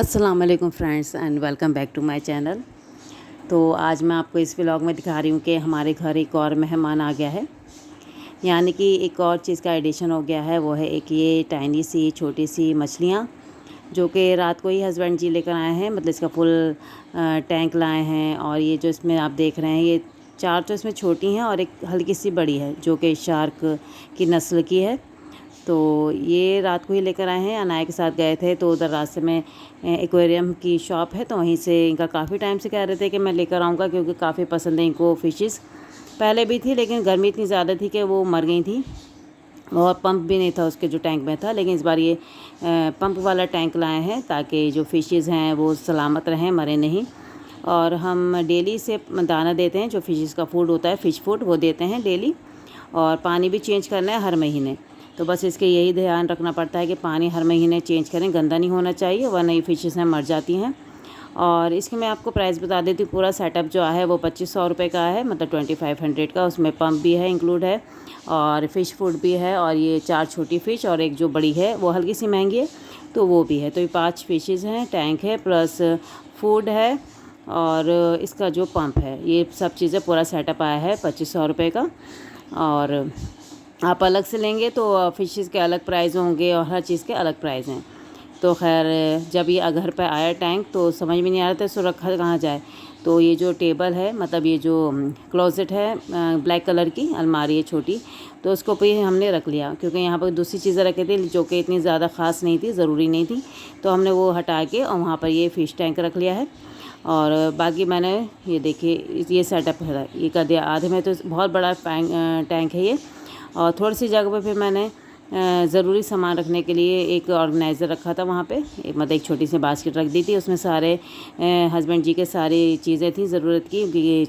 अस्सलाम वालेकुम friends and welcome back to my channel. तो आज मैं आपको इस व्लॉग में दिखा रही हूँ कि हमारे घर एक और मेहमान आ गया है, यानी कि एक और चीज़ का एडिशन हो गया है। वो है एक ये टाइनी सी छोटी सी मछलियाँ जो कि रात को ही हस्बैंड जी लेकर आए हैं। मतलब इसका फुल टैंक लाए हैं। और ये जो इसमें आप देख रहे हैं, ये 4 तो इसमें छोटी हैं और एक हल्की सी बड़ी है जो कि शार्क की नस्ल की है। तो ये रात को ही लेकर आए हैं। अनाया के साथ गए थे तो उधर रास्ते में एक्वेरियम की शॉप है, तो वहीं से इनका काफ़ी टाइम से कह रहे थे कि मैं लेकर आऊँगा, क्योंकि काफ़ी पसंद है इनको फ़िशेस। पहले भी थी लेकिन गर्मी इतनी ज़्यादा थी कि वो मर गई थी और पंप भी नहीं था उसके जो टैंक में था। लेकिन इस बार ये पंप वाला टैंक लाए हैं ताकि जो फ़िशेस हैं वो सलामत रहें, मरे नहीं। और हम डेली से दाना देते हैं, जो फ़िशेस का फूड होता है, फ़िश फूड, वो देते हैं डेली। और पानी भी चेंज करना है हर महीने। तो बस इसके यही ध्यान रखना पड़ता है कि पानी हर महीने चेंज करें, गंदा नहीं होना चाहिए वरना ये फ़िशेस हैं मर जाती हैं। और इसके मैं आपको प्राइस बता देती हूँ। पूरा सेटअप जो है वो 2500 रुपये का है, मतलब 2500 का। उसमें पंप भी है, इंक्लूड है, और फ़िश फूड भी है, और ये 4 छोटी फ़िश और एक जो बड़ी है वो हल्की सी महंगी है तो वो भी है। तो ये 5 फ़िशेज़ हैं, टैंक है, प्लस फूड है, और इसका जो पंप है, ये सब चीज़ें पूरा सेटअप आया है 2500 रुपये का। और आप अलग से लेंगे तो फ़िशेस के अलग प्राइस होंगे और हर चीज़ के अलग प्राइस हैं। तो खैर जब ये घर पे आया टैंक तो समझ में नहीं आ रहा था इसको रखा कहाँ जाए। तो ये जो टेबल है, मतलब ये जो क्लोज़ेट है, ब्लैक कलर की अलमारी है छोटी, तो उसको पे हमने रख लिया, क्योंकि यहाँ पर दूसरी चीज़ें रखी थी जो कि इतनी ज़्यादा ख़ास नहीं थी, ज़रूरी नहीं थी। तो हमने वो हटा के और वहाँ पर ये फ़िश टैंक रख लिया है। और बाकी मैंने ये देखिए ये सेटअप है, ये कर दिया आधे में। तो बहुत बड़ा टैंक है ये। और थोड़ी सी जगह पे फिर मैंने ज़रूरी सामान रखने के लिए एक ऑर्गेनाइज़र रखा था वहाँ पे। मतलब एक छोटी सी बास्केट रख दी थी, उसमें सारे हस्बैंड जी के सारी चीज़ें थी ज़रूरत की। ये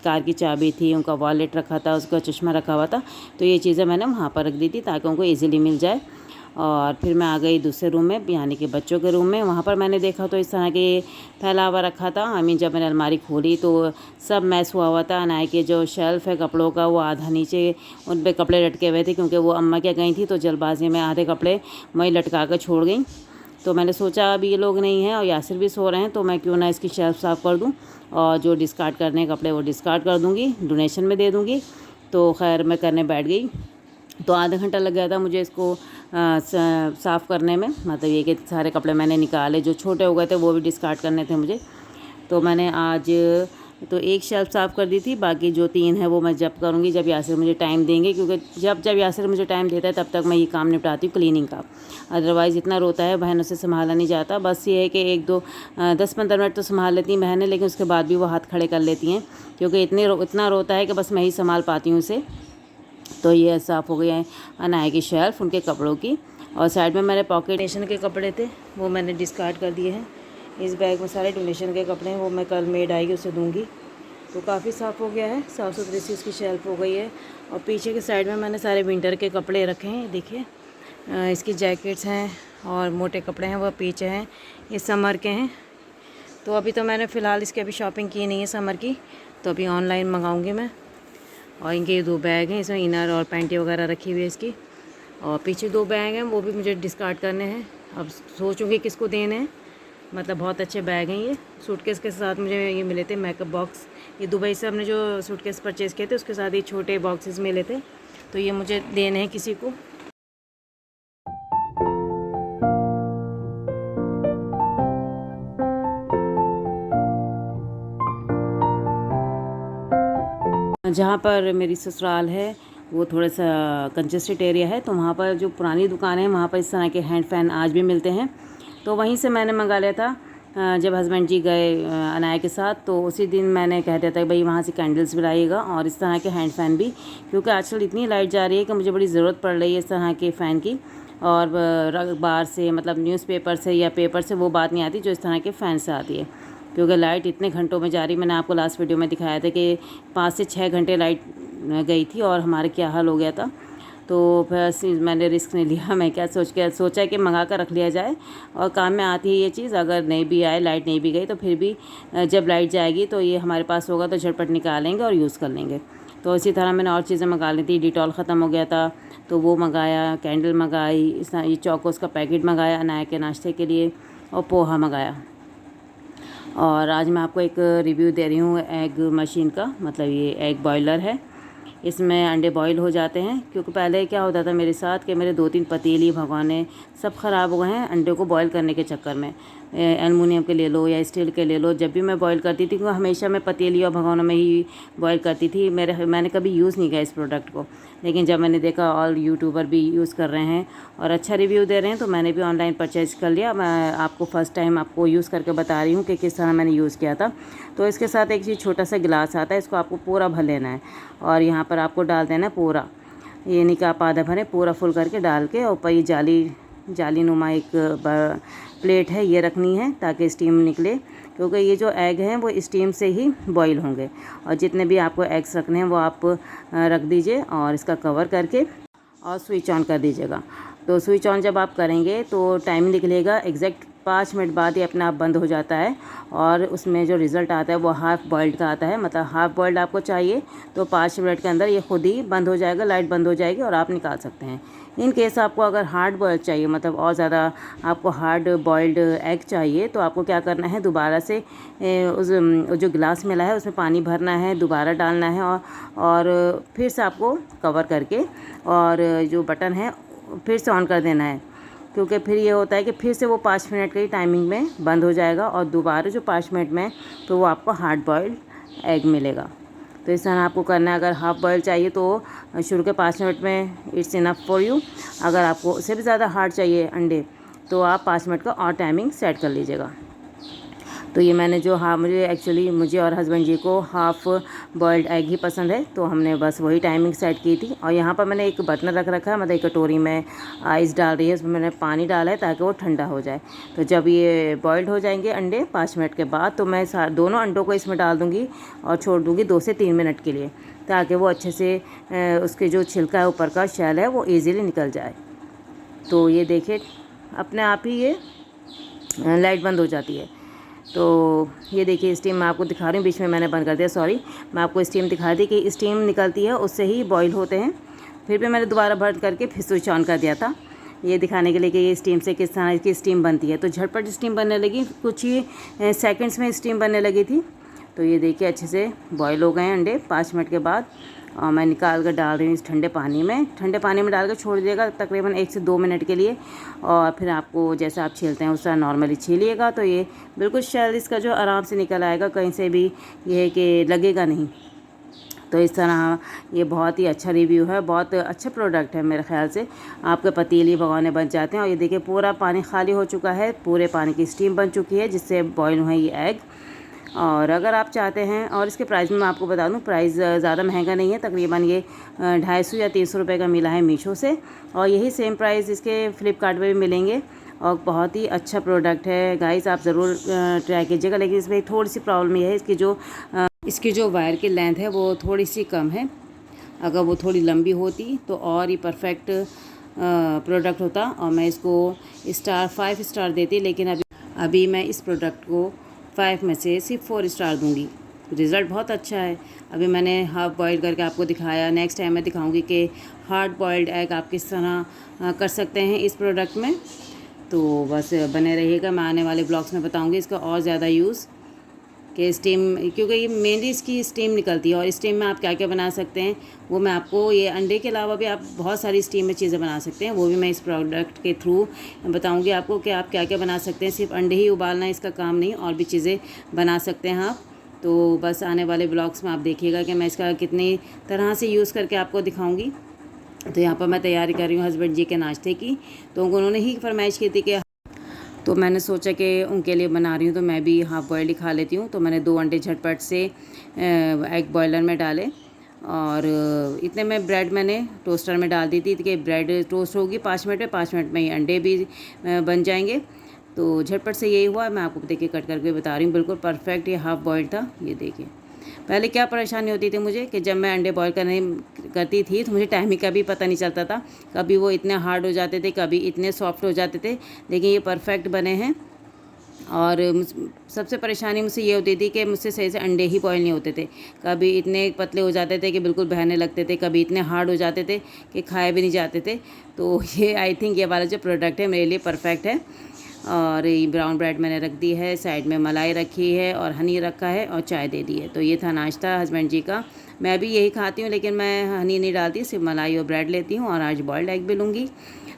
कार की चाबी थी, उनका वॉलेट रखा था, उसका चश्मा रखा हुआ था। तो ये चीज़ें मैंने वहाँ पर रख दी थी ताकि उनको ईज़िली मिल जाए। और फिर मैं आ गई दूसरे रूम में, यानी कि बच्चों के रूम में। वहाँ पर मैंने देखा तो इस तरह के फैला हुआ रखा था। आई मीन जब मैंने अलमारी खोली तो सब मैस हुआ हुआ था। अनाया के जो शेल्फ़ है कपड़ों का, वो आधा नीचे उन पे कपड़े लटके हुए थे, क्योंकि वो अम्मा क्या गई थी तो जल्दबाजी में आधे कपड़े वहीं लटका कर छोड़ गई। तो मैंने सोचा अभी ये लोग नहीं हैं और यासिर भी सो रहे हैं, तो मैं क्यों ना इसकी शेल्फ़ साफ़ कर दूँ, और जो डिस्कार्ड करने कपड़े वो डिस्कार्ड कर दूँगी, डोनेशन में दे दूँगी। तो खैर मैं करने बैठ गई। तो आधा घंटा लग गया था मुझे इसको साफ़ करने में। मतलब ये कि सारे कपड़े मैंने निकाले, जो छोटे हो गए थे वो भी डिस्कार्ड करने थे मुझे। तो मैंने आज तो एक शेल्फ़ साफ़ कर दी थी, बाकी जो 3 है वो मैं जब करूँगी जब यासिर मुझे टाइम देंगे, क्योंकि जब जब यासिर मुझे टाइम देता है तब तक मैं ये काम निपटाती हूँ क्लीनिंग का। अदरवाइज़ इतना रोता है, बहनों से संभाला नहीं जाता। बस ये है कि 1-2 10-15 मिनट तो संभाल लेती हैं बहनें, लेकिन उसके बाद भी वो हाथ खड़े कर लेती हैं, क्योंकि इतना रोता है कि बस मैं ही संभाल पाती हूँ उसे। तो ये साफ़ हो गई है अनाया की शेल्फ़ उनके कपड़ों की। और साइड में मेरे पॉकेट डोनेशन के कपड़े थे, वो मैंने डिस्कार्ड कर दिए हैं। इस बैग में सारे डोनेशन के कपड़े हैं, वो मैं कल मेड आएगी उसे दूँगी। तो काफ़ी साफ़ हो गया है, साफ़ सुथरी सी इसकी शेल्फ़ हो गई है। और पीछे के साइड में मैंने सारे विंटर के कपड़े रखे हैं। देखिए इसकी जैकेट्स हैं और मोटे कपड़े हैं वो पीछे हैं, ये समर के हैं। तो अभी तो मैंने फ़िलहाल इसकी अभी शॉपिंग की नहीं है समर की, तो अभी ऑनलाइन मंगाऊँगी मैं। और इनके ये 2 बैग हैं, इसमें इनर और पैंटी वगैरह रखी हुई है इसकी। और पीछे 2 बैग हैं, वो भी मुझे डिस्कार्ड करने हैं। अब सोचूंगी किसको देने हैं। मतलब बहुत अच्छे बैग हैं ये। सूटकेस के साथ मुझे ये मिले थे मेकअप बॉक्स। ये दुबई से हमने जो सूटकेस परचेज़ किए थे उसके साथ ये छोटे बॉक्सेस मिले थे, तो ये मुझे देने हैं किसी को। जहाँ पर मेरी ससुराल है वो थोड़ा सा कंजेस्टेड एरिया है, तो वहाँ पर जो पुरानी दुकान है वहाँ पर इस तरह के हैंड फ़ैन आज भी मिलते हैं। तो वहीं से मैंने मंगा लिया था। जब हस्बैंड जी गए अनाया के साथ, तो उसी दिन मैंने कह दिया था कि भाई वहाँ से कैंडल्स भी लाइएगा और इस तरह के हैंड फ़ैन भी, क्योंकि आजकल इतनी लाइट जा रही है कि मुझे बड़ी ज़रूरत पड़ रही है इस तरह के फ़ैन की। और अखबार से, मतलब न्यूज़पेपर से या पेपर से वो बात नहीं आती जो इस तरह के फ़ैन से आती है, क्योंकि लाइट इतने घंटों में जा रही। मैंने आपको लास्ट वीडियो में दिखाया था कि 5 से 6 घंटे लाइट गई थी और हमारे क्या हाल हो गया था। तो फिर मैंने रिस्क नहीं लिया। मैं क्या सोचा कि मंगा कर रख लिया जाए, और काम में आती है ये चीज़। अगर नहीं भी आए, लाइट नहीं भी गई, तो फिर भी जब लाइट जाएगी तो ये हमारे पास होगा तो झटपट निकालेंगे और यूज़ कर लेंगे। तो इसी तरह मैंने और चीज़ें मंगा ली थी। डिटॉल ख़त्म हो गया था तो वो मंगाया, कैंडल मंगाई, ये चौकोस का पैकेट मंगाया अनाया के नाश्ते के लिए। और पोहा मंगाया। और आज मैं आपको एक रिव्यू दे रही हूँ एग मशीन का, मतलब ये एग बॉयलर है। इसमें अंडे बॉईल हो जाते हैं, क्योंकि पहले क्या होता था मेरे साथ कि मेरे 2-3 पतीली भगोने सब ख़राब हो गए हैं अंडे को बॉईल करने के चक्कर में। एलुमिनियम के ले लो या स्टील के ले लो, जब भी मैं बॉईल करती थी वो हमेशा मैं पतीली और भगोनों में ही बॉईल करती थी। मैंने कभी यूज़ नहीं किया इस प्रोडक्ट को, लेकिन जब मैंने देखा ऑल यूट्यूबर भी यूज़ कर रहे हैं और अच्छा रिव्यू दे रहे हैं, तो मैंने भी ऑनलाइन परचेज़ कर लिया। मैं आपको फ़र्स्ट टाइम आपको यूज़ करके बता रही हूँ कि किस तरह मैंने यूज़ किया था। तो इसके साथ एक छोटा सा गिलास आता है, इसको आपको पूरा भर लेना है और यहाँ पर आपको डाल देना है पूरा, ये नहीं कि आप आधा भरें, पूरा फुल करके डाल के। और ऊपर ये जाली नुमा एक प्लेट है, ये रखनी है ताकि स्टीम निकले, क्योंकि ये जो एग हैं वो स्टीम से ही बॉईल होंगे। और जितने भी आपको एग्स रखने हैं वो आप रख दीजिए और इसका कवर करके और स्विच ऑन कर दीजिएगा। तो स्विच ऑन जब आप करेंगे तो टाइम निकलेगा, एग्जैक्ट 5 मिनट बाद ये अपने आप बंद हो जाता है और उसमें जो रिज़ल्ट आता है वो हाफ़ बॉइल्ड का आता है। मतलब हाफ़ बॉइल्ड आपको चाहिए तो 5 मिनट के अंदर ये खुद ही बंद हो जाएगा, लाइट बंद हो जाएगी और आप निकाल सकते हैं। इन केस आपको अगर हार्ड बॉइल्ड चाहिए, मतलब और ज़्यादा आपको हार्ड बॉइल्ड एग चाहिए, तो आपको क्या करना है, दोबारा से उस जो गिलास मिला है उसमें पानी भरना है, दोबारा डालना है और फिर से आपको कवर करके और जो बटन है फिर से ऑन कर देना है, क्योंकि फिर ये होता है कि फिर से वो 5 मिनट की टाइमिंग में बंद हो जाएगा और दोबारा जो 5 मिनट में तो वो आपको हार्ड बॉइल्ड एग मिलेगा। तो इस तरह आपको करना है। अगर हाफ़ बॉयल चाहिए तो शुरू के 5 मिनट में इट्स इनफ फॉर यू। अगर आपको उससे भी ज़्यादा हार्ड चाहिए अंडे तो आप 5 मिनट का और टाइमिंग सेट कर लीजिएगा। तो ये मैंने जो मुझे और हस्बैंड जी को हाफ़ बॉइल्ड एग ही पसंद है, तो हमने बस वही टाइमिंग सेट की थी। और यहाँ पर मैंने एक बर्तन रख रखा है, मतलब एक कटोरी में आइस डाल रही है, उसमें मैंने पानी डाला है ताकि वो ठंडा हो जाए। तो जब ये बॉइल्ड हो जाएंगे अंडे 5 मिनट के बाद, तो मैं दोनों अंडों को इसमें डाल दूँगी और छोड़ दूँगी 2 से 3 मिनट के लिए, ताकि वो अच्छे से उसके जो छिलका है ऊपर का शेल है वो ईज़िली निकल जाए। तो ये देखिए अपने आप ही ये लाइट बंद हो जाती है। तो ये देखिए स्टीम मैं आपको दिखा रही हूँ, बीच में मैंने बंद कर दिया, सॉरी। मैं आपको स्टीम दिखा दी कि स्टीम निकलती है, उससे ही बॉईल होते हैं। फिर भी मैंने दोबारा बंद करके फिर स्विच ऑन कर दिया था, ये दिखाने के लिए कि ये स्टीम से किस तरह की स्टीम बनती है। तो झटपट स्टीम बनने लगी, कुछ ही सेकंड्स में स्टीम बनने लगी थी। तो ये देखिए अच्छे से बॉईल हो गए हैं अंडे 5 मिनट के बाद। और मैं निकाल कर डाल रही हूँ इस ठंडे पानी में डाल कर छोड़ दीजिएगा तकरीबन 1 से 2 मिनट के लिए। और फिर आपको जैसा आप छीलते हैं उस तरह नॉर्मली छीलिएगा, तो ये बिल्कुल शेल इसका जो आराम से निकल आएगा, कहीं से भी ये है कि लगेगा नहीं। तो इस तरह ये बहुत ही अच्छा रिव्यू है, बहुत अच्छा प्रोडक्ट है। मेरे ख्याल से आपके पतीली भगोने बन जाते हैं। और ये देखिए पूरा पानी खाली हो चुका है, पूरे पानी की स्टीम बन चुकी है जिससे बॉयल हुए ये एग। और अगर आप चाहते हैं, और इसके प्राइस में मैं आपको बता दूं, प्राइस ज़्यादा महंगा नहीं है, तकरीबन ये 250 या 300 रुपये का मिला है मीशो से। और यही सेम प्राइस इसके फ्लिपकार्ट पे भी मिलेंगे। और बहुत ही अच्छा प्रोडक्ट है गाइस, आप ज़रूर ट्राई कीजिएगा। लेकिन इसमें थोड़ी सी प्रॉब्लम ये है, इसकी जो वायर की लेंथ है वो थोड़ी सी कम है। अगर वो थोड़ी लंबी होती तो और ही परफेक्ट प्रोडक्ट होता और मैं इसको 5 स्टार देती। लेकिन अभी मैं इस प्रोडक्ट को 5 में से सिर्फ 4 स्टार दूंगी। रिज़ल्ट बहुत अच्छा है। अभी मैंने हाफ़ बॉइल्ड करके आपको दिखाया, नेक्स्ट टाइम मैं दिखाऊंगी कि हार्ड बॉइल्ड एग आप किस तरह कर सकते हैं इस प्रोडक्ट में। तो बस बने रहिएगा, मैं आने वाले ब्लॉग्स में बताऊंगी इसका और ज़्यादा यूज़ कि स्टीम, क्योंकि ये मेनली इसकी स्टीम निकलती है। और स्टीम में आप क्या क्या बना सकते हैं वो मैं आपको, ये अंडे के अलावा भी आप बहुत सारी स्टीम में चीज़ें बना सकते हैं, वो भी मैं इस प्रोडक्ट के थ्रू बताऊंगी आपको कि आप क्या क्या बना सकते हैं। सिर्फ अंडे ही उबालना इसका काम नहीं, और भी चीज़ें बना सकते हैं आप। तो बस आने वाले ब्लॉग्स में आप देखिएगा कि मैं इसका कितनी तरह से यूज़ करके आपको दिखाऊँगी। तो यहाँ पर मैं तैयारी कर रही हूँ हस्बैंड जी के नाश्ते की, तो उन्होंने ही फरमाइश की थी कि, तो मैंने सोचा कि उनके लिए बना रही हूँ तो मैं भी हाफ़ बॉयल ही खा लेती हूँ। तो मैंने 2 अंडे झटपट से एग बॉयलर में डाले और इतने में ब्रेड मैंने टोस्टर में डाल दी थी कि ब्रेड टोस्ट होगी 5 मिनट में, 5 मिनट में ही अंडे भी बन जाएंगे। तो झटपट से यही हुआ। मैं आपको देखिए कट करके बता रही हूँ, बिल्कुल परफेक्ट ये हाफ़ बॉयल्ड था। ये देखिए पहले क्या परेशानी होती थी मुझे कि जब मैं अंडे बॉयल करती थी तो मुझे टाइमिंग का भी पता नहीं चलता था, कभी वो इतने हार्ड हो जाते थे, कभी इतने सॉफ्ट हो जाते थे। लेकिन ये परफेक्ट बने हैं। और सबसे परेशानी मुझसे ये होती थी कि मुझसे सही से अंडे ही बॉयल नहीं होते थे, कभी इतने पतले हो जाते थे कि बिल्कुल बहने लगते थे, कभी इतने हार्ड हो जाते थे कि खाए भी नहीं जाते थे। तो ये आई थिंक ये वाला जो प्रोडक्ट है मेरे लिए परफेक्ट है। और ये ब्राउन ब्रेड मैंने रख दी है, साइड में मलाई रखी है और हनी रखा है और चाय दे दी है। तो ये था नाश्ता हस्बैंड जी का। मैं भी यही खाती हूँ, लेकिन मैं हनी नहीं डालती, सिर्फ मलाई और ब्रेड लेती हूँ और आज बॉइल्ड एग भी लूँगी।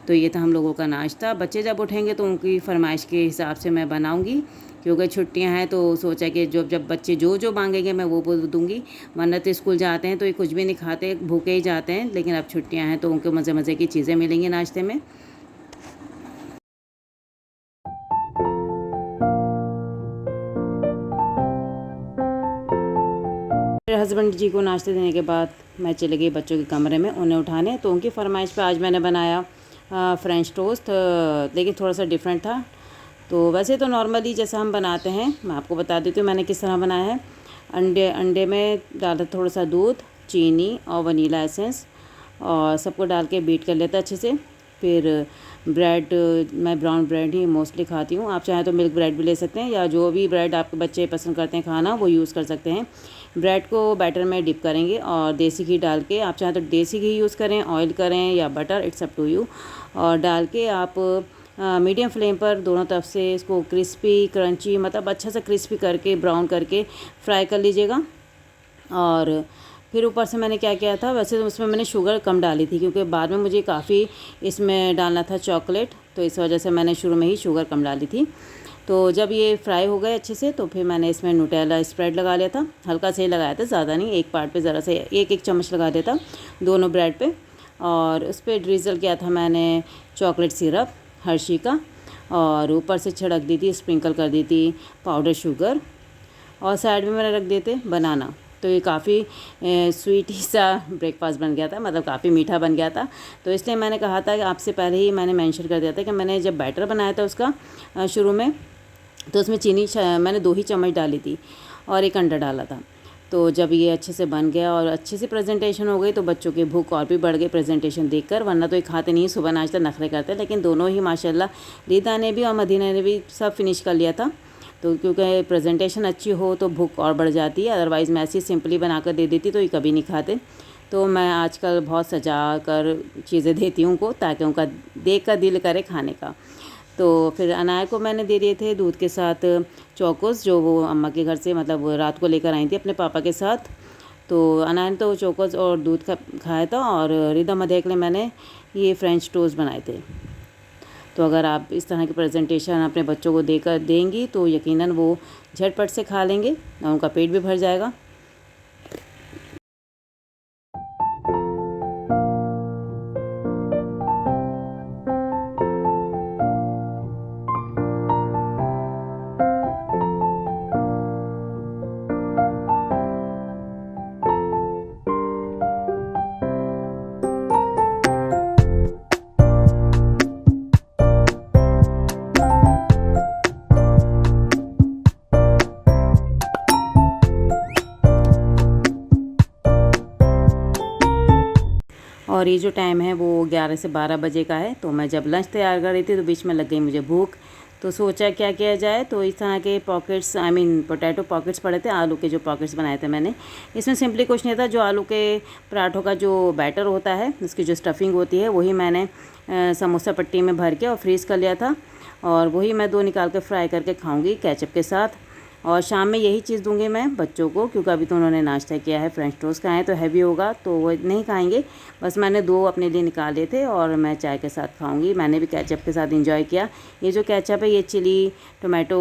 तो ये था हम लोगों का नाश्ता। बच्चे जब उठेंगे तो उनकी फरमाइश के हिसाब से मैं बनाऊँगी, क्योंकि छुट्टियां हैं तो सोचा कि जब बच्चे जो जो मांगेंगे मैं वो बोल दूँगी। वरना तो स्कूल जाते हैं तो ये कुछ भी नहीं खाते, भूखे ही जाते हैं। लेकिन अब छुट्टियां हैं तो उनको मज़े मज़े की चीज़ें मिलेंगी नाश्ते में। मेरे हस्बैंड जी को नाश्ते देने के बाद मैं चली गई बच्चों के कमरे में उन्हें उठाने। तो उनकी फरमाइश पे आज मैंने बनाया फ्रेंच टोस्ट, लेकिन थोड़ा सा डिफरेंट था। तो वैसे तो नॉर्मली जैसा हम बनाते हैं, मैं आपको बता देती हूँ मैंने किस तरह बनाया है। अंडे में डाला थोड़ा सा दूध, चीनी और वनीला एसेंस, और सबको डाल के बीट कर लेता अच्छे से। फिर ब्रेड, मैं ब्राउन ब्रेड ही मोस्टली खाती हूँ। आप चाहें तो मिल्क ब्रेड भी ले सकते हैं, या जो भी ब्रेड आपके बच्चे पसंद करते हैं खाना वो यूज़ कर सकते हैं। ब्रेड को बैटर में डिप करेंगे और देसी घी डाल के, आप चाहें तो देसी घी यूज़ करें, ऑयल करें या butter, it's up to you. और डाल के आप मीडियम फ्लेम पर दोनों तरफ से इसको क्रिस्पी क्रंची, मतलब अच्छा सा क्रिस्पी करके ब्राउन करके फ्राई कर लीजिएगा। और फिर ऊपर से मैंने क्या किया था, वैसे तो उसमें मैंने शुगर कम डाली थी, क्योंकि बाद में मुझे काफ़ी इसमें डालना था चॉकलेट, तो इस वजह से मैंने शुरू में ही शुगर कम डाली थी। तो जब ये फ्राई हो गए अच्छे से, तो फिर मैंने इसमें न्यूटेला स्प्रेड लगा लिया था, हल्का से ही लगाया था, ज़्यादा नहीं, एक पार्ट पे ज़रा से एक चम्मच लगा दिया था दोनों ब्रेड पे। और उस पर ड्रिज़ल किया था मैंने चॉकलेट सिरप हर्शी का, और ऊपर से छिड़क दी थी, स्प्रिंकल कर दी थी पाउडर शुगर, और साइड में मैंने रख दिए थे बनाना। तो ये काफ़ी स्वीट ही सा ब्रेकफास्ट बन गया था, मतलब काफ़ी मीठा बन गया था। तो इसलिए मैंने कहा था कि आपसे पहले ही मैंने मेंशन कर दिया था कि मैंने जब बैटर बनाया था उसका शुरू में, तो उसमें चीनी मैंने 2 ही चम्मच डाली थी और एक अंडा डाला था। तो जब ये अच्छे से बन गया और अच्छे से प्रेजेंटेशन हो गई, तो बच्चों की भूख और भी बढ़ गई प्रेजेंटेशन देखकर। वरना तो ये खाते नहीं, सुबह नाश्ता नखरे करते, लेकिन दोनों ही माशाल्लाह, रीता ने भी और मदीना ने भी सब फिनिश कर लिया था। तो क्योंकि प्रेजेंटेशन अच्छी हो तो भूख और बढ़ जाती है, अदरवाइज़ मैं ऐसी सिंपली बना कर दे देती तो ये कभी नहीं खाते। तो मैं आजकल बहुत सजा कर चीज़ें देती हूँ उनको, ताकि उनका देख कर दिल करे खाने का। तो फिर अनाया को मैंने दे दिए थे दूध के साथ चोकोस, जो वो अम्मा के घर से मतलब रात को लेकर आई थी अपने पापा के साथ। तो अनाया ने तो चोकोस और दूध का खाया था, और रिदा मधे के लिए मैंने ये फ्रेंच टोस्ट बनाए थे। तो अगर आप इस तरह की प्रेजेंटेशन अपने बच्चों को देकर देंगी तो यकीनन वो झटपट से खा लेंगे और उनका पेट भी भर जाएगा। और ये जो टाइम है वो 11 से 12 बजे का है। तो मैं जब लंच तैयार कर रही थी तो बीच में लग गई मुझे भूख। तो सोचा क्या किया जाए, तो इस तरह के pockets, I mean potato pockets पड़े थे, आलू के जो पॉकेट्स बनाए थे मैंने। इसमें सिंपली कुछ नहीं था, जो आलू के पराठों का जो बैटर होता है, उसकी जो स्टफिंग होती है, वही मैंने समोसा पट्टी में भर के और फ्रीज़ कर लिया था। और वही मैं 2 निकाल के फ्राई करके खाऊँगी केचप के साथ। और शाम में यही चीज़ दूंगी मैं बच्चों को, क्योंकि अभी तो उन्होंने नाश्ता किया है, फ्रेंच टोस्ट खाए तो हैवी होगा तो वो नहीं खाएंगे। बस मैंने 2 अपने लिए निकाले थे और मैं चाय के साथ खाऊंगी। मैंने भी केचप के साथ इंजॉय किया। ये जो केचप है ये चिली टोमेटो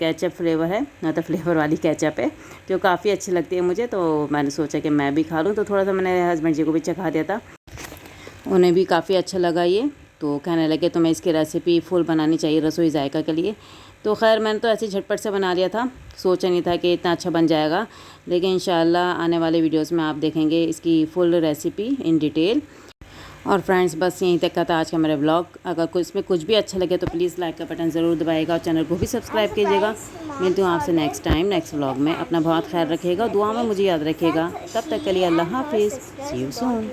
केचप फ्लेवर है, मतलब फ्लेवर वाली केचप है, जो काफ़ी अच्छी लगती है मुझे। तो मैंने सोचा कि मैं भी खा लूँ, तो थोड़ा सा मैंने हस्बैंड जी को भी चखा दिया था, उन्हें भी काफ़ी अच्छा लगा ये। तो कहने लगे तुम्हें इसकी रेसिपी फुल बनानी चाहिए रसोई जायका के लिए। तो खैर मैंने तो ऐसे झटपट से बना लिया था, सोचा नहीं था कि इतना अच्छा बन जाएगा। लेकिन इंशाल्लाह आने वाले वीडियोस में आप देखेंगे इसकी फुल रेसिपी इन डिटेल। और फ्रेंड्स बस यहीं तक का था आज का मेरा व्लॉग। अगर कुछ इसमें कुछ भी अच्छा लगे तो प्लीज़ लाइक का बटन ज़रूर दबाइएगा और चैनल को भी सब्सक्राइब कीजिएगा। मिलती हूँ आपसे नेक्स्ट टाइम नेक्स्ट व्लॉग में। अपना बहुत ख्याल रखिएगा, दुआ में मुझे याद रखिएगा। तब तक के लिए अल्लाह हाफिज़, सी यू सून।